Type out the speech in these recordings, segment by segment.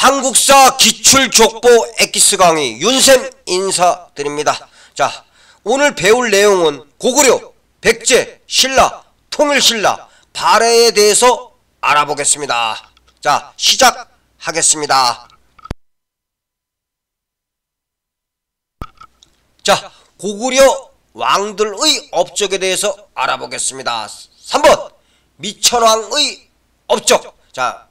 한국사 기출족보 엑기스 강의 윤쌤 인사드립니다. 자, 오늘 배울 내용은 고구려, 백제, 신라, 통일신라, 발해에 대해서 알아보겠습니다. 자, 시작하겠습니다. 자, 고구려 왕들의 업적에 대해서 알아보겠습니다. 3번 미천왕의 업적. 자,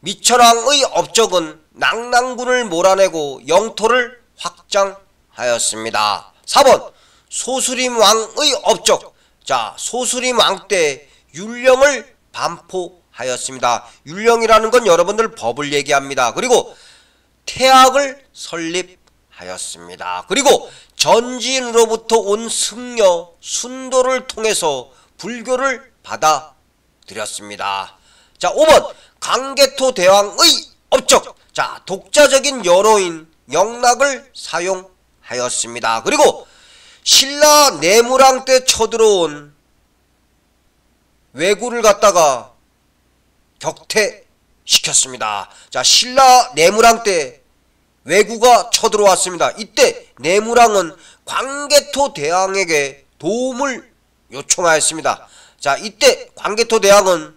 미천왕의 업적은 낙랑군을 몰아내고 영토를 확장하였습니다. 4번 소수림왕의 업적. 자, 소수림왕 때 율령을 반포하였습니다. 율령이라는 건 여러분들 법을 얘기합니다. 그리고 태학을 설립하였습니다. 그리고 전지인으로부터 온 승려 순도를 통해서 불교를 받아들였습니다. 자, 5번 강개토 대왕의 업적. 자, 독자적인 연호인 영락을 사용하였습니다. 그리고 신라 내무랑 때 쳐들어온 왜구를 갖다가 격퇴시켰습니다. 자, 신라 내무랑 때 왜구가 쳐들어왔습니다. 이때 내무랑은 광개토 대왕에게 도움을 요청하였습니다. 자, 이때 광개토 대왕은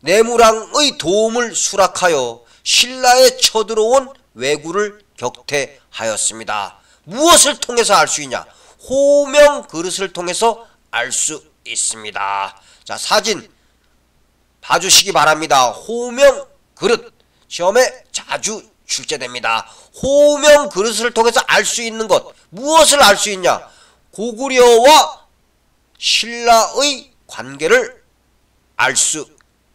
내무랑의 도움을 수락하여 신라에 쳐들어온 왜구를 격퇴하였습니다. 무엇을 통해서 알 수 있냐? 호명 그릇을 통해서 알 수 있습니다. 자, 사진 봐주시기 바랍니다. 호명 그릇 시험에 자주 출제됩니다. 호명 그릇을 통해서 알 수 있는 것, 무엇을 알 수 있냐? 고구려와 신라의 관계를 알 수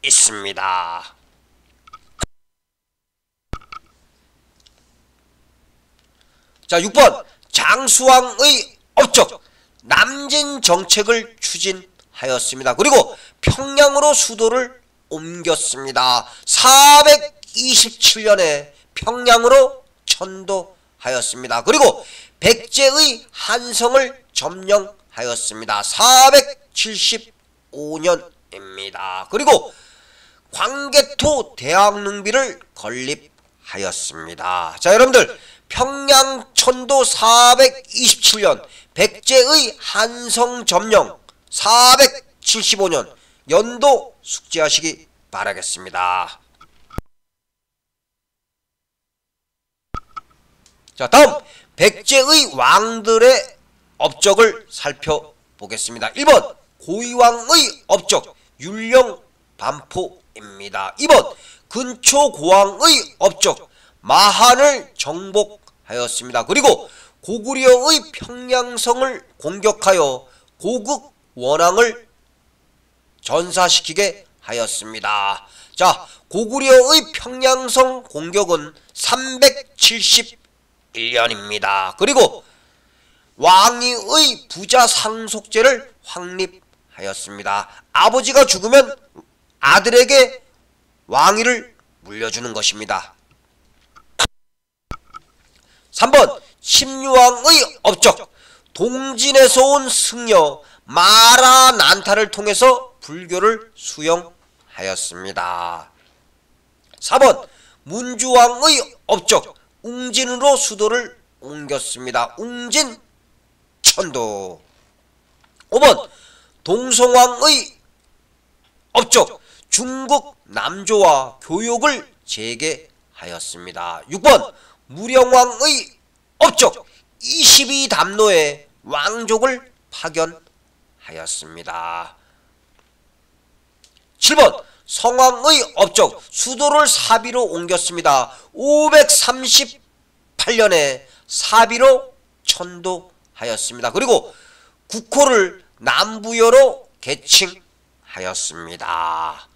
있습니다. 자, 6번 장수왕의 업적. 남진 정책을 추진하였습니다. 그리고 평양으로 수도를 옮겼습니다. 427년에 평양으로 천도하였습니다. 그리고 백제의 한성을 점령하였습니다. 475년입니다. 그리고 광개토 대왕릉비를 건립하였습니다. 자, 여러분들 평양 천도 427년, 백제의 한성 점령 475년 연도 숙지하시기 바라겠습니다. 자, 다음 백제의 왕들의 업적을 살펴보겠습니다. 1번 고의왕의 업적 율령 반포입니다. 2번 근초고왕의 업적 마한을 정복하였습니다. 그리고 고구려의 평양성을 공격하여 고국 원왕을 전사시키게 하였습니다. 자, 고구려의 평양성 공격은 371년입니다. 그리고 왕위의 부자 상속제를 확립하였습니다. 아버지가 죽으면 아들에게 왕위를 물려주는 것입니다. 3번 심유왕의 업적 동진에서 온 승려 마라난타를 통해서 불교를 수용하였습니다. 4번 문주왕의 업적 웅진으로 수도를 옮겼습니다. 웅진 천도. 5번 동성왕의 업적 중국 남조와 교역을 재개하였습니다. 6번 무령왕의 업적 22담로에 왕족을 파견하였습니다. 7번 성왕의 업적 수도를 사비로 옮겼습니다. 538년에 사비로 천도하였습니다. 그리고 국호를 남부여로 개칭하였습니다.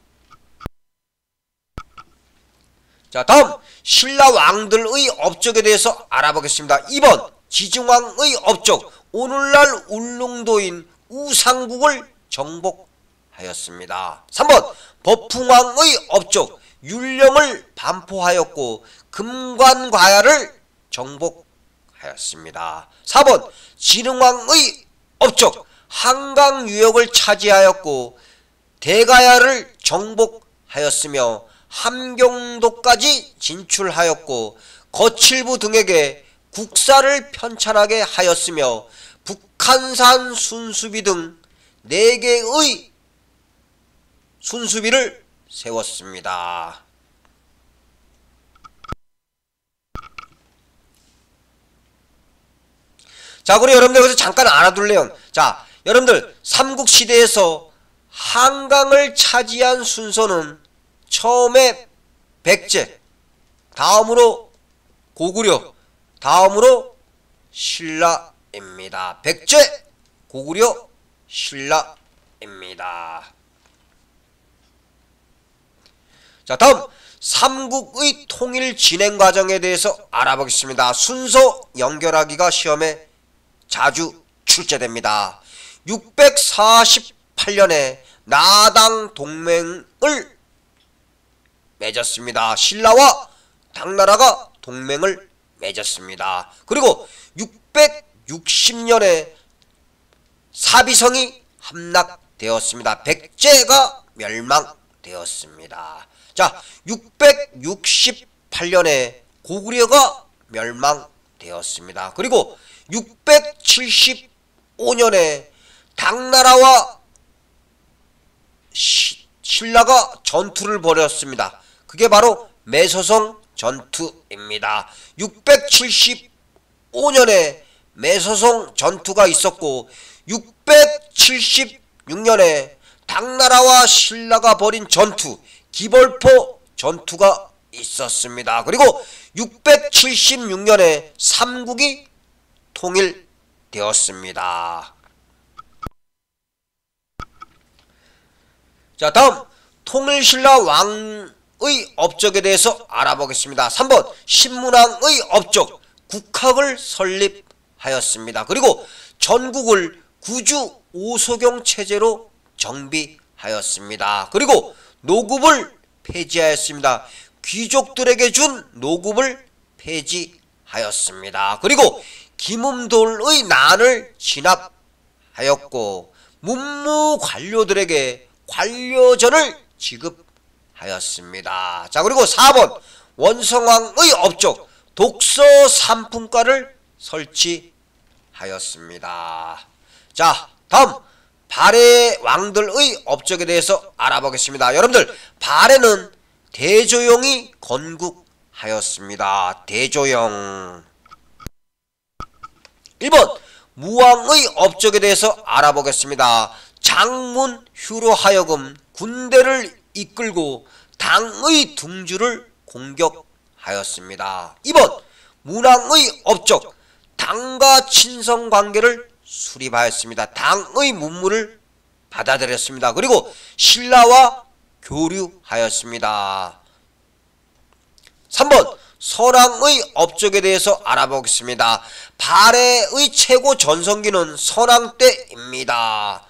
자, 다음 신라 왕들의 업적에 대해서 알아보겠습니다. 2번 지증왕의 업적 오늘날 울릉도인 우상국을 정복하였습니다. 3번 법풍왕의 업적 율령을 반포하였고 금관과야를 정복하였습니다. 4번 진흥왕의 업적 한강 유역을 차지하였고 대가야를 정복하였으며 함경도까지 진출하였고 거칠부 등에게 국사를 편찬하게 하였으며 북한산 순수비 등 4개의 순수비를 세웠습니다. 자, 그리고 여러분들 여기서 잠깐 알아둘래요. 자, 여러분들 삼국시대에서 한강을 차지한 순서는 처음에 백제, 다음으로 고구려, 다음으로 신라입니다. 백제, 고구려, 신라입니다. 자, 다음 삼국의 통일 진행 과정에 대해서 알아보겠습니다. 순서 연결하기가 시험에 자주 출제됩니다. 648년에 나당 동맹을 맺었습니다. 신라와 당나라가 동맹을 맺었습니다. 그리고 660년에 사비성이 함락되었습니다. 백제가 멸망되었습니다. 자, 668년에 고구려가 멸망되었습니다. 그리고 675년에 당나라와 신라가 전투를 벌였습니다. 그게 바로 매서성 전투입니다. 675년에 매서성 전투가 있었고 676년에 당나라와 신라가 벌인 전투, 기벌포 전투가 있었습니다. 그리고 676년에 삼국이 통일되었습니다. 자, 다음 통일신라 왕의 업적에 대해서 알아보겠습니다. 3번 신문왕의 업적, 국학을 설립하였습니다. 그리고 전국을 구주 오소경 체제로 정비하였습니다. 그리고 노급을 폐지하였습니다. 귀족들에게 준 노급을 폐지하였습니다. 그리고 김음돌의 난을 진압하였고 문무 관료들에게 관료전을 지급하였습니다. 자, 그리고 4번 원성왕의 업적, 독서 삼품과를 설치하였습니다. 자, 다음 발해 왕들의 업적에 대해서 알아보겠습니다. 여러분들, 발해는 대조영이 건국하였습니다. 대조영. 1번 무왕의 업적에 대해서 알아보겠습니다. 장문휴로 하여금 군대를 이끌고 당의 둥주를 공격하였습니다. 2번 문왕의 업적, 당과 친성관계를 수립하였습니다. 당의 문물을 받아들였습니다. 그리고 신라와 교류하였습니다. 3번 선왕의 업적에 대해서 알아보겠습니다. 발해의 최고 전성기는 선왕 때입니다.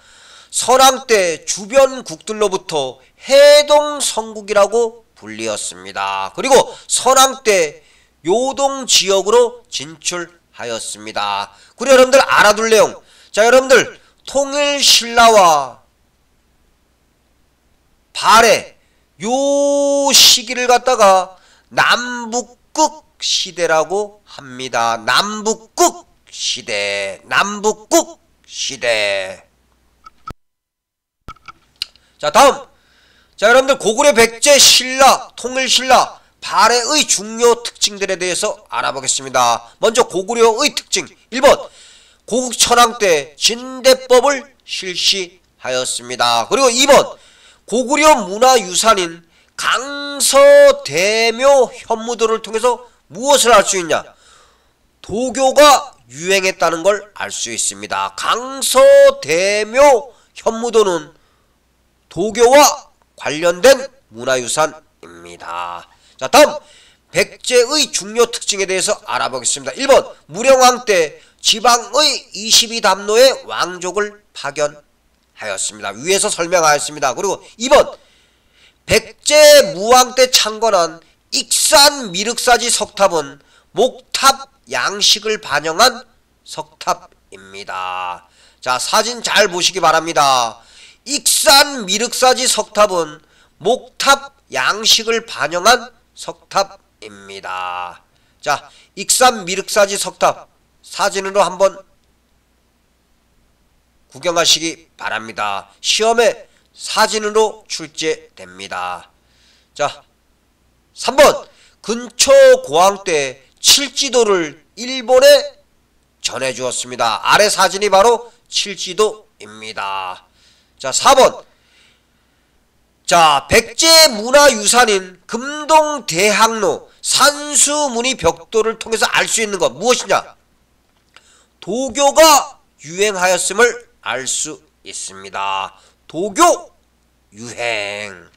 선왕 때 주변국들로부터 해동성국이라고 불리었습니다. 그리고 선왕 때 요동지역으로 진출하였습니다. 그리고 여러분들 알아둘 내용, 자, 여러분들 통일신라와 발해 요 시기를 갖다가 남북국 시대라고 합니다. 남북국 시대, 남북국 시대. 자, 다음, 자, 여러분들 고구려, 백제, 신라, 통일신라, 발해의 중요 특징들에 대해서 알아보겠습니다. 먼저 고구려의 특징 1번 고국천왕 때 진대법을 실시하였습니다. 그리고 2번 고구려 문화유산인 강서대묘 현무도를 통해서 무엇을 알 수 있냐? 도교가 유행했다는 걸 알 수 있습니다. 강서대묘 현무도는 도교와 관련된 문화유산입니다. 자, 다음 백제의 중요 특징에 대해서 알아보겠습니다. 1번 무령왕 때 지방의 22담로의 왕족을 파견하였습니다. 위에서 설명하였습니다. 그리고 2번 백제 무왕 때 창건한 익산 미륵사지 석탑은 목탑 양식을 반영한 석탑입니다. 자, 사진 잘 보시기 바랍니다. 익산 미륵사지 석탑은 목탑 양식을 반영한 석탑입니다. 자, 익산 미륵사지 석탑 사진으로 한번 구경하시기 바랍니다. 시험에 사진으로 출제됩니다. 자, 3번 근초 고항 때 칠지도를 일본에 전해주었습니다. 아래 사진이 바로 칠지도입니다. 자, 4번 자, 백제 문화유산인 금동대학로 산수무늬 벽돌을 통해서 알 수 있는 것 무엇이냐? 도교가 유행하였음을 알 수 있습니다. 도교 유행.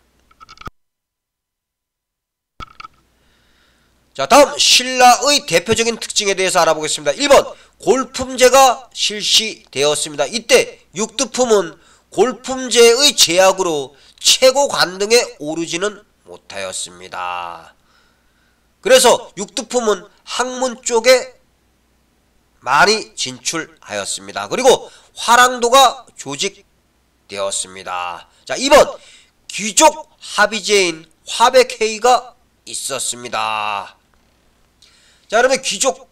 자, 다음 신라의 대표적인 특징에 대해서 알아보겠습니다. 1번 골품제가 실시되었습니다. 이때 육두품은 골품제의 제약으로 최고 관등에 오르지는 못하였습니다. 그래서 육두품은 학문 쪽에 많이 진출하였습니다. 그리고 화랑도가 조직되었습니다. 자, 2번 귀족 합의제인 화백회의가 있었습니다. 자, 여러분 귀족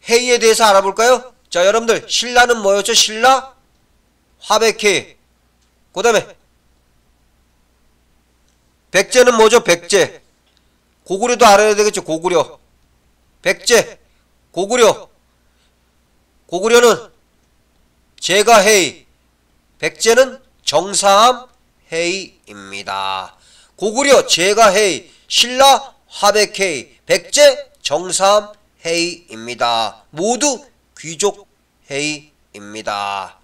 회의에 대해서 알아볼까요? 자, 여러분들 신라는 뭐였죠? 신라 화백회의. 그 다음에 백제는 뭐죠? 백제. 고구려도 알아야 되겠죠? 고구려. 백제 고구려. 고구려는 제가회의, 백제는 정사함회의입니다. 고구려 제가회의, 신라 화백회의, 백제 정사함회의입니다. 모두 귀족회의입니다.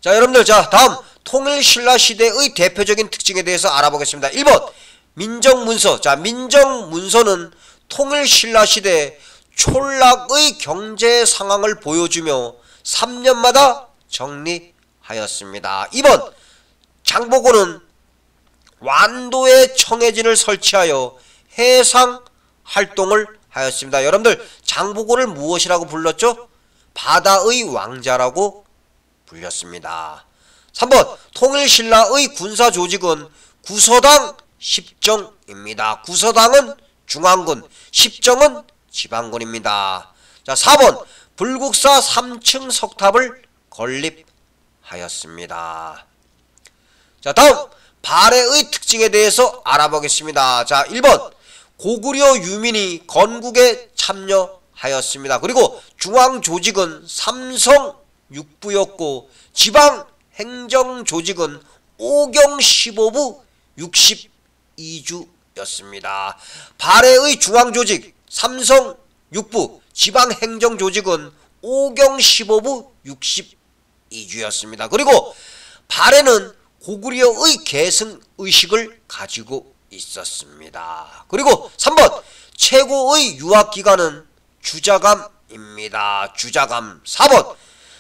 자, 여러분들, 자, 다음 통일신라시대의 대표적인 특징에 대해서 알아보겠습니다. 1번 민정문서. 자, 민정문서는 통일신라시대 촌락의 경제 상황을 보여주며 3년마다 정리하였습니다. 2번 장보고는 완도에 청해진을 설치하여 해상 활동을 하였습니다. 여러분들 장보고를 무엇이라고 불렀죠? 바다의 왕자라고 불렸습니다. 3번 통일신라의 군사조직은 구서당 십정입니다. 구서당은 중앙군, 십정은 지방군입니다. 자, 4번 불국사 3층 석탑을 건립하였습니다. 자, 다음 발해의 특징에 대해서 알아보겠습니다. 자, 1번 고구려 유민이 건국에 참여하였습니다. 그리고 중앙조직은 삼성육부였고 지방행정조직은 오경 15부 62주였습니다. 발해의 중앙조직 삼성육부, 지방행정조직은 오경 15부 62주였습니다. 그리고 발해는 고구려의 계승의식을 가지고 있었습니다. 그리고 3번 최고의 유학기관은 주자감입니다. 주자감. 4번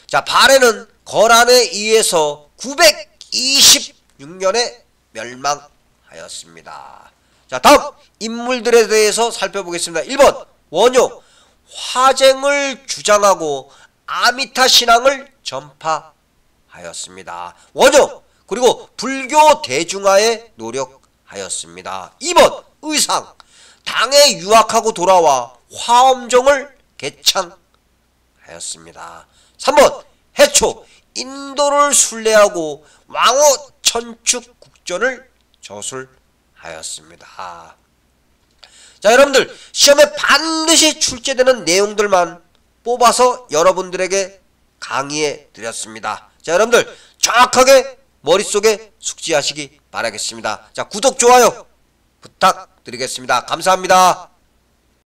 자, 발해는 거란에 의해서 926년에 멸망하였습니다. 자, 다음 인물들에 대해서 살펴보겠습니다. 1번 원효, 화쟁을 주장하고 아미타 신앙을 전파하였습니다. 원효, 그리고 불교 대중화에 노력하였습니다. 2번 의상, 당에 유학하고 돌아와 화엄종을 개창하였습니다. 3번 해초, 인도를 순례하고 왕호 천축 국전을 저술하였습니다. 자, 여러분들 시험에 반드시 출제되는 내용들만 뽑아서 여러분들에게 강의해 드렸습니다. 자, 여러분들 정확하게 머릿속에 숙지하시기 바라겠습니다. 자, 구독, 좋아요 부탁드리겠습니다. 감사합니다.